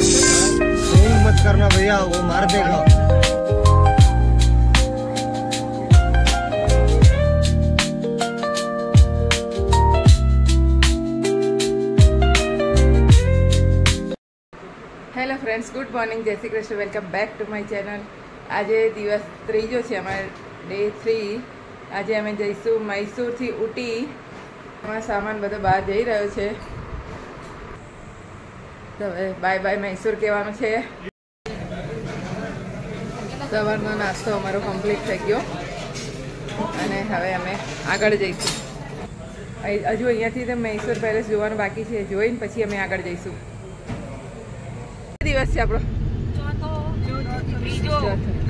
मत करना भैया, वो मार देगा। હેલો ફ્રેન્ડ્સ, ગુડ મોર્નિંગ, જય Shri Krishna, welcome back to my channel. આજે દિવસ ત્રીજો છે, અમારે ડે 3। આજે અમે જઈશું મૈસૂરથી ઉટી। અમારો સામાન બધો બહાર જઈ રહ્યો છે, તો હવે બાય બાય મૈસૂર કહેવાનું છે। સવારનો નાસ્તો અમારો કમ્પ્લીટ થઈ ગયો અને હવે અમે આગળ જઈશું। હજુ અહીંયાથી તો મૈસૂર પેલેસ જોવાનું બાકી છે, જોઈને પછી અમે આગળ જઈશું। દિવસ છે આપણો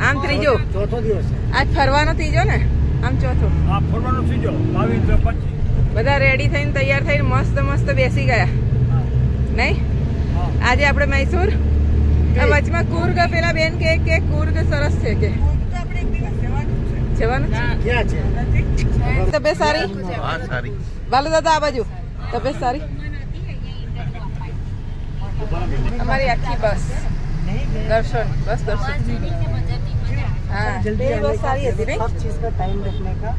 આમ ત્રીજો, ચોથો દિવસ આજ ફરવાનો ત્રીજો ને, આમ ચોથો। ફરવાનો ત્રીજો 22-25 બધા રેડી થઈને તૈયાર થઈને મસ્ત મસ્ત બેસી ગયા નહીં। આજે આપણે મૈસૂર વચમાં કુર્ગ, પેલા બેન કે કુર્ગ સરસ છે કે જવાનું ક્યાં છે? તબિયત સારી? હા સારી। બાલુ દાદા આ બાજુ તબિયત સારી? हमारी आखी बस दर्शन, बस दर्शन। हाँ जल्दी बस सारी है नहीं, सब चीज का टाइम रखने का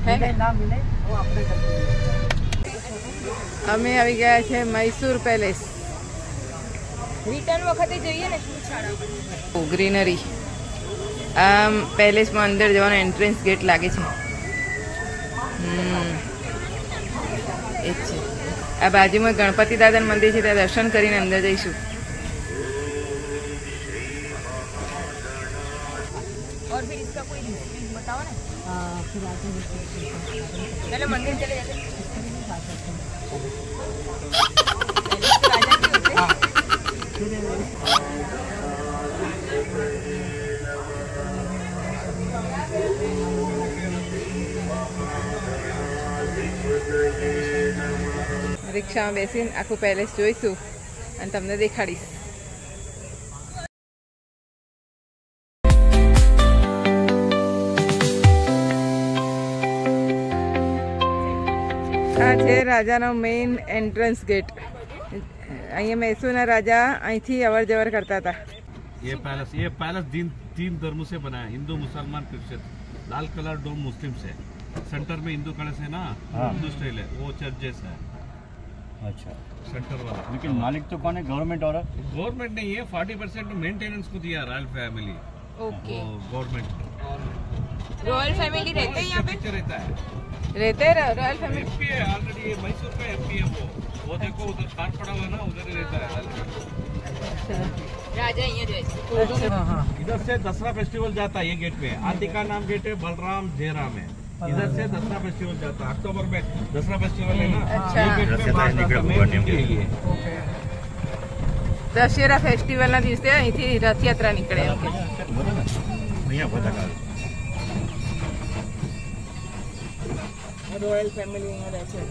है ना, मिले वो आपने અમે આવી ગયા છે મૈસૂર પેલેસ। રિટર્ન વખતે જોઈએ ને ગ્રીનરી। આમ પેલેસમાં અંદર જવાનો એન્ટ્રન્સ ગેટ લાગે છે, એ જ છે। આ બાજુમાં ગણપતિ દાદાનું મંદિર છે, ત્યાં દર્શન કરીને અંદર જઈશું। और फिर इसका कोई हिस्ट्री बताओ ना। फिर आगे पहले मंदिर चले जाते हैं। રિક્ષામાં બેસીને આખું પેલેસ જોઈશું અને તમને દેખાડીશ। આ છે રાજાનો મેઇન એન્ટ્રન્સ ગેટ। અહીંયા મૈસૂરના રાજા અહીંથી અવર જવર કરતા હતા। ये पैलेस तीन धर्मों से बना है, हिंदू, मुसलमान, क्रिश्चियन। लाल कलर डोम मुस्लिम से, सेंटर में हिंदू कलश है ना, हिंदू स्टाइल है, वो चर्च जैसा है। अच्छा, सेंटर वाला। लेकिन मालिक तो कौन है? गवर्नमेंट और गवर्नमेंट नहीं है, 40% मेंटेनेंस को दिया royal family. Okay, government royal family रहते हैं यहाँ पे? रहता है, रहते रॉयल फैमिली। एमपी है ऑलरेडी, ये मैसूर का एमपी है। वो देखो उधर कार पड़ा हुआ है ना, उधर ही रहता है। राजा यहाँ जैसे इधर से दसरा फेस्टिवल जाता है, ये गेट में। आदि का नाम गेट है बलराम जयराम है। इधर से दसरा फेस्टिवल जाता है, अक्टूबर में दसरा फेस्टिवल है ना। अच्छा। ये गेट में बाहर जाता है, main गेट है ये। દશેરા ફેસ્ટિવલના દિવસે અહીંથી રથયાત્રા નીકળે એમ કે। रॉयल फैमिली यहाँ रहते हैं।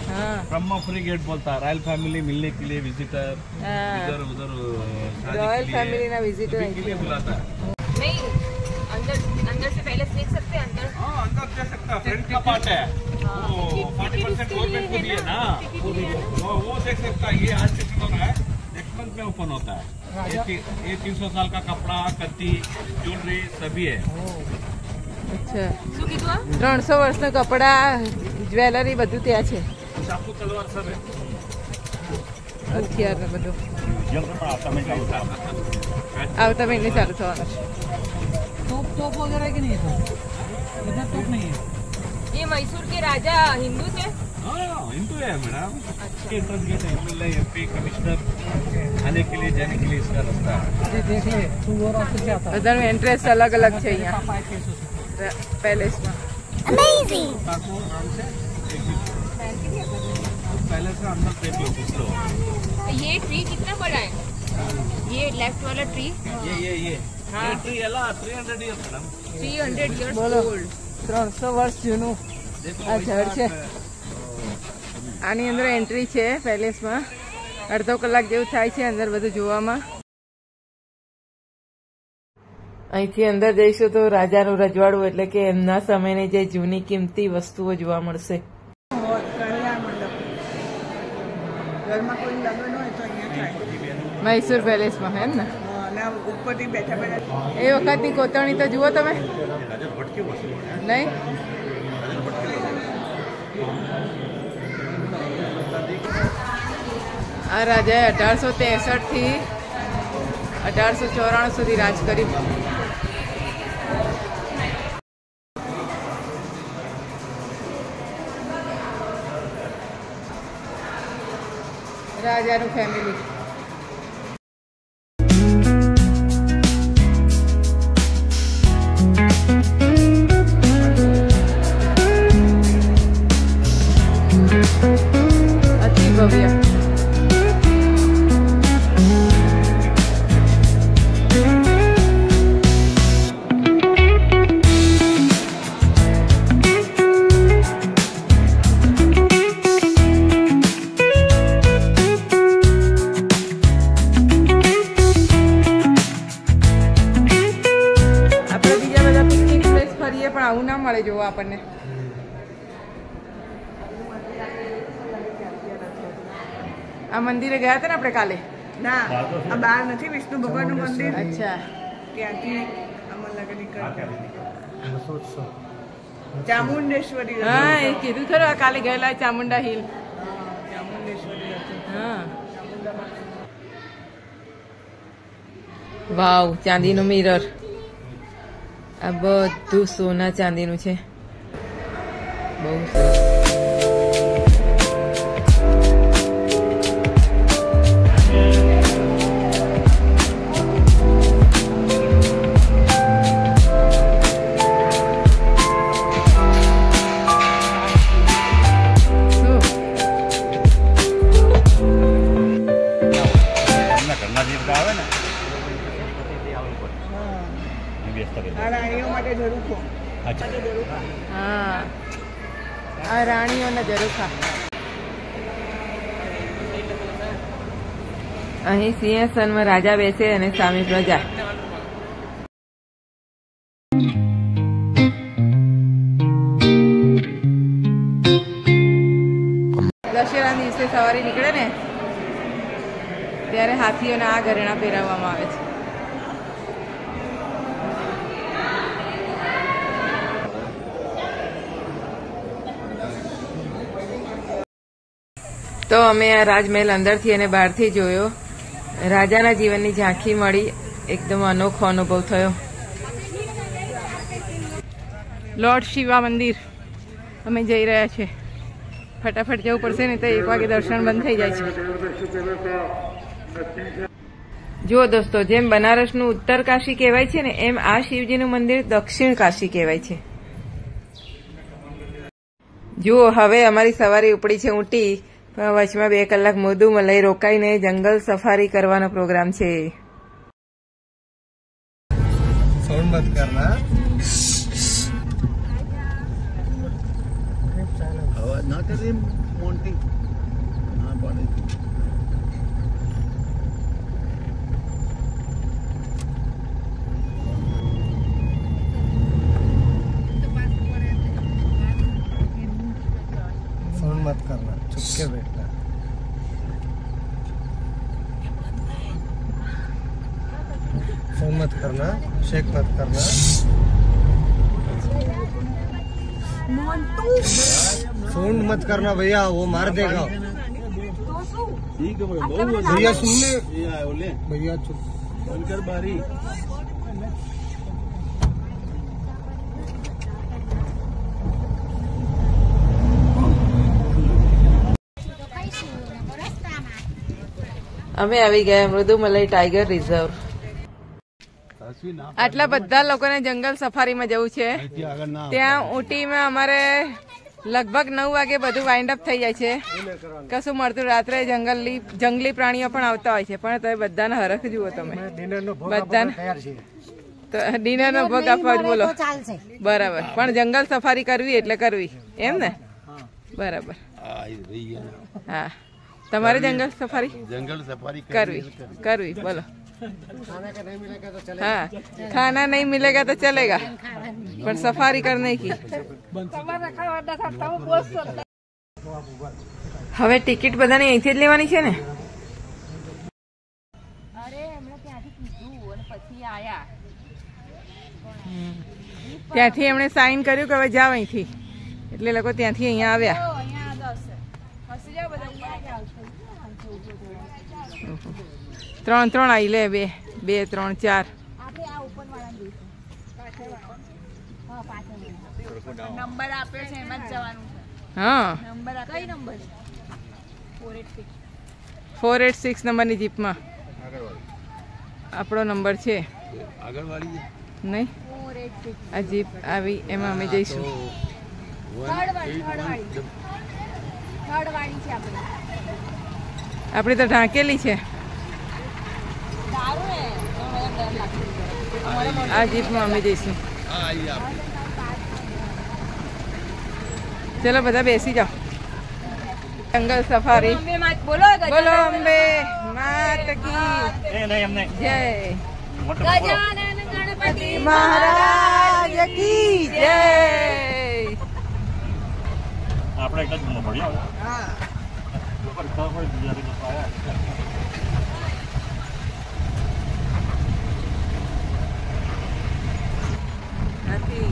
हाँ, ब्रह्मा फ्री गेट बोलता है, रॉयल फैमिली मिलने के लिए विजिटर इधर उधर रॉयल फैमिली ना विजिटर के लिए बुलाता है। नहीं, अंदर से पैलेस देख सकते हैं अंदर? हाँ, अंदर जा सकता है, फ्रंट का पार्ट है। वो 40% गवर्नमेंट को दिए ना, वो देख सकता है। ये आज से शुरू हो रहा है, नेक्स्ट मंथ में ओपन होता है। ये 300 साल का कपड़ा, कत्ती, ज्वेलरी सभी है। અચ્છા, શું કીધું? 300 વર્ષના કપડા, જ્વેલરી બધું ત્યાં છે, चाकू तलवार सब है। હથિયાર ને બધું। म्यूजियम में आता मैं जाऊँ। આવતા મહિને ચાલુ થવાનું છે। तोप वगैरह की नहीं है, इधर तोप नहीं है। ये मैसूर के राजा हिंदू थे? हाँ, हिंदू है मैडम। अच्छा। एंट्रेंस गेट है, एमएलए, एमपी, कमिश्नर आने के लिए जाने के लिए इसका रास्ता है। देखिए तू और ऑफिस से आता है। બધાનું એન્ટ્રેસ અલગ અલગ છે અહીંયા પેલેસમાં। ताको आराम से पहले से अंदर देख लो, घुस लो। ये ट्री कितना बड़ा है? ये लेफ्ट वाला ट्री ये हाँ। ट्री है ना, 300 इयर्स मैडम। 300 years બોલો, old। 300 વર્ષ જૂનું देखो આ ઝાડ છે। આની અંદર એન્ટ્રી છે પેલેસમાં, અડધો કલાક જેવું થાય છે અંદર બધું જોવામાં। અહીંથી અંદર જઈશું તો રાજાનું રજવાડું એટલે કે એમના સમયની જે જૂની કિંમતી વસ્તુઓ જોવા મળશે। ઘરમાં કોઈ લગ્ન હોય તો અહીંયા થાય. મૈસૂર પેલેસમાં હે ને? અને ઉપરથી બેઠા બેઠા એ વખતની કોતરણી તો જુઓ તમે. નહીં આ રાજાએ 1863 થી 1894 સુધી રાજ કર્યું. રાજાનું ફેમિલી. અતિ ભવ્ય. પણ આવું ના મળે જોવા આપણને. આ મંદિરે ગયા હતા ને આપણે કાલે? ના, આ બહાર નથી વિષ્ણુ ભગવાનનું મંદિર. અચ્છા, ત્યાંથી અમર લગન નીકળ્યા. ચામુંડેશ્વરી. હા એ કીધું ખરું, આ કાલે ગયેલા ચામુંડા હિલ. ચામુંડેશ્વરી હતી. હા. વાવ, ચાંદીનું મિરર. આ બધું સોના ચાંદીનું છે. બહુ સરસ. આ રાણીઓ માટે ઝરૂખો. હા, આ રાણીઓના ઝરૂખા. અહીં સિંહાસનમાં રાજા બેસે અને સામે પ્રજા. દશેરા દિવસે સવારે નીકળે ને ત્યારે હાથીઓના આ ઘરેણા પહેરાવવામાં આવે છે. તો અમે આ રાજમહેલ અંદરથી અને બહારથી જોયો. રાજાના જીવનની ઝાંખી મળી. એકદમ અનોખો અનુભવ થયો. લોર્ડ શિવા મંદિર અમે જઈ રહ્યા છે. ફટાફટ જવું પડશે ને તો 1 વાગે દર્શન બંધ થઈ જાય છે. જો દોસ્તો, જેમ બનારસનું ઉત્તર કાશી કહેવાય છે ને, એમ આ શિવજીનું મંદિર દક્ષિણ કાશી કહેવાય છે. જુઓ, હવે અમારી સવારી ઉપડી છે ઊંટી. વચમાં 2 કલાક મોદું મલાઈ રોકાઈને જંગલ સફારી કરવાનો પ્રોગ્રામ છે. साउंड मत करना, आवाज ना करे मोंटी ना पड़े. साउंड मत करना, चुप के बैठना. फोन मत करना, शेक मत करना. फोन मत करना भैया, वो मार देगा. भैया सुनने, भैया चुप कर बारी. અમે આવી ગયા મૃદુમલઈ ટાઈગર રિઝર્વ. આટલા બધા લોકોને જંગલ સફારીમાં જવું છે. ત્યાં ઊટીમાં અમારે લગભગ 9 વાગે બધું વાઇન્ડ અપ થઈ જાય છે. કશું મળતું. રાત્રે જંગલી પ્રાણીઓ પણ આવતા હોય છે, પણ તમે બધાને હરખ જુઓ તમે. બધાને તો ડિનરનો ભોગ આપવા જ બોલો. બરાબર, પણ જંગલ સફારી કરવી એટલે કરવી, એમ ને? બરાબર. હા, તમારે જંગલ સફારી કરવી બોલો. हाँ, खाना नहीं मिलेगा तो चलेगा, पर सफारी करने की. હવે ટિકિટ બધાને અહીંથી જ લેવાની છે ને? અરે એમણે ત્યાંથી કીધું અને પછી આયા. ત્યાંથી એમણે સાઇન કર્યું કે હવે જાવ અહીંથી, એટલે લોકો ત્યાંથી અહીંયા આવ્યા. અહીંયા આવશે. હસી જાવ બધા. ત્રણ ત્રણ આવી લે, બે બે 3 4. આપણે આ ઓપન વાળા જોઈશું. હા પાછળ નંબર આપ્યો છે એમાં જ જવાનું છે. હા, નંબર કઈ નંબર? 486. 486 નંબરની જીપમાં આપણો નંબર છે. નહીં, 486. આ જીપ આવી એમાં અમે જઈશું. થર્ડ વાળી છે આપણે. આપણી તો ઢાંકેલી છે. દારૂ ને તો મને ડર લાગતો. આ જીપમાં અમે જઈશું. ચલો બધા બેસી જાઓ. જંગલ સફારી. બોલો બોલો અંબે માત કી नहीं नहीं हमने જય. ગજાનન ગણપતિ મહારાજ કી જય. આપણે એક જ મને પડ્યો હા ઉપર ખબર પડી જ્યારે તો આયા હાથી.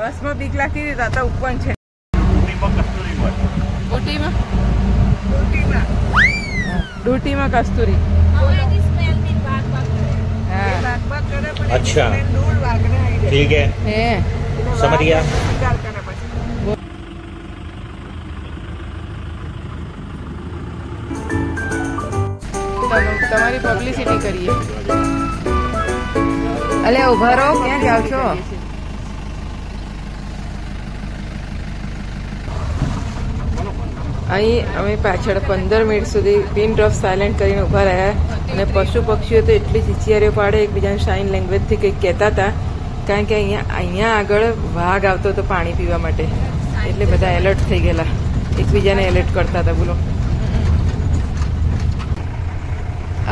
બસમાં બીક લાગતી હતી, તાતા ઉપર છે. કસ્તુરી હોય ડૂટીમાં ડૂટીમાં કસ્તુરી. હા, ભાગ કરે પણ અચ્છા. દૂર વાગને આવી જાય. ठीक है, હે समझ गया. વિચાર કરે પછી તમારી પબ્લિસિટી કરીએ. અલે ઉભા રહો, ક્યાં જાવ છો? અહીં અમે પાછળ 15 મિનિટ સુધી પિન ડ્રોપ સાયલેન્ટ કરીને ઉભા રહ્યા, અને પશુ પક્ષીઓ તો એટલી ચીચિયારીઓ પાડે, એકબીજાને સાઇન લેંગ્વેજથી કંઈક કહેતા હતા, કારણ કે અહીંયા આગળ વાઘ આવતો હતો પાણી પીવા માટે, એટલે બધા એલર્ટ થઈ ગયેલા, એકબીજાને એલર્ટ કરતા હતા. બોલો,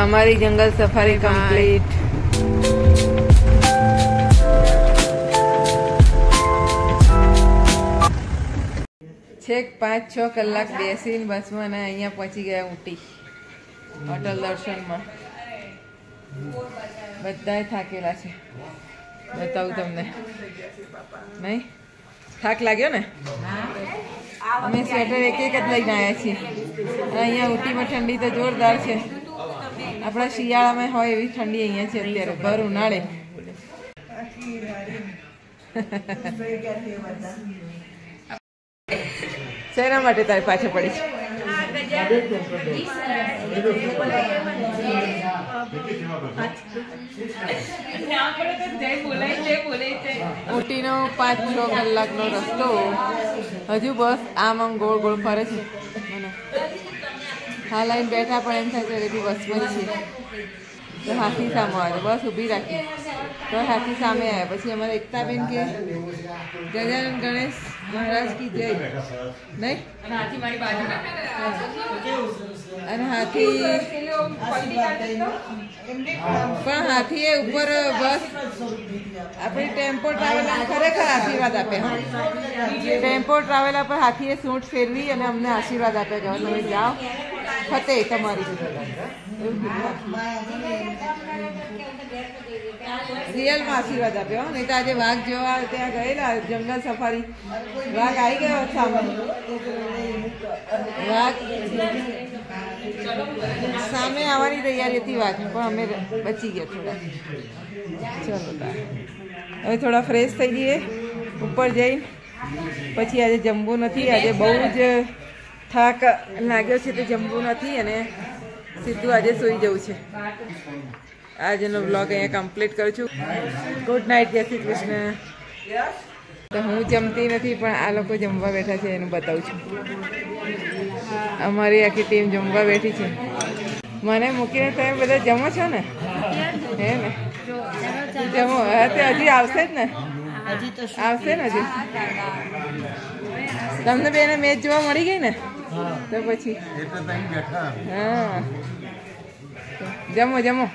અમારી જંગલ સફારી કમ્પ્લીટ. છેક 5-6 કલાક બેસીને બસમાં અને અહીંયા પહોંચી ગયા ઊટી અટલ દર્શનમાં. બધાય થાકેલા છે, બતાવું તમને. નહીં થાક લાગ્યો ને? અમે સ્વેટર એક જ લઈને આવ્યા છીએ. અહીંયા ઊટીમાં ઠંડી તો જોરદાર છે. આપણા શિયાળામાં હોય એવી ઠંડી અહીંયા છે અત્યારે, ભર ઉનાળે. શેના માટે તારી પાછળ પડી છે? ઊટીનો 5-6 કલાકનો રસ્તો, હજુ બસ આમ ગોળ ગોળ ફરે છે. મને હા લાઈન બેઠા પણ એમ થાય કે બસમાં જ છે. તો હાથી સામે આવે, બસ ઊભી રાખી તો હાથી સામે આવ્યા. પછી અમારા એકતાબેન કે ગજાનન ગણેશ મહારાજ કી જય. નહીં, અને હાથી પણ હાથીએ ઉપર બસ આપણી ટેમ્પો ટ્રાવેલર ખરેખર આશીર્વાદ આપ્યા. ટેમ્પો ટ્રાવેલર પર હાથીએ સૂંઠ ફેરવી અને અમને આશીર્વાદ આપ્યા કે તમે જાઓ ફતે તમારી. રિયલમાં આશીર્વાદ આપ્યો. નહીં તો આજે વાઘ જોવા ત્યાં ગયેલા જંગલ સફારી, વાઘ આવી ગયો સામે. વાઘ સામે આવવાની તૈયારી હતી વાઘ, પણ અમે બચી ગયા થોડા. ચલો હવે થોડા ફ્રેશ થઈ જઈએ ઉપર જઈને. પછી આજે જમવું નથી, આજે બહુ જ થાક લાગ્યો છે તો જમવું નથી, અને સીધું આજે સૂઈ જવું છે. આજનો વ્લોગ અહીંયા કમ્પ્લીટ કરું છું. ગુડ નાઇટ, જય શ્રી કૃષ્ણ. તો હું જમતી નથી, પણ આ લોકો જમવા બેઠા છે એનું બતાવું છું. અમારી આખી ટીમ જમવા બેઠી છે. મને મૂકીને તમે બધા જમો છો ને? હે ને? જમો હા તે હજી આવશે જ ને આવશે ને હજી તમને બેને મેચ જોવા મળી ગઈ ને તો પછી એટલે ત્યાં બેઠા હા જમો જમો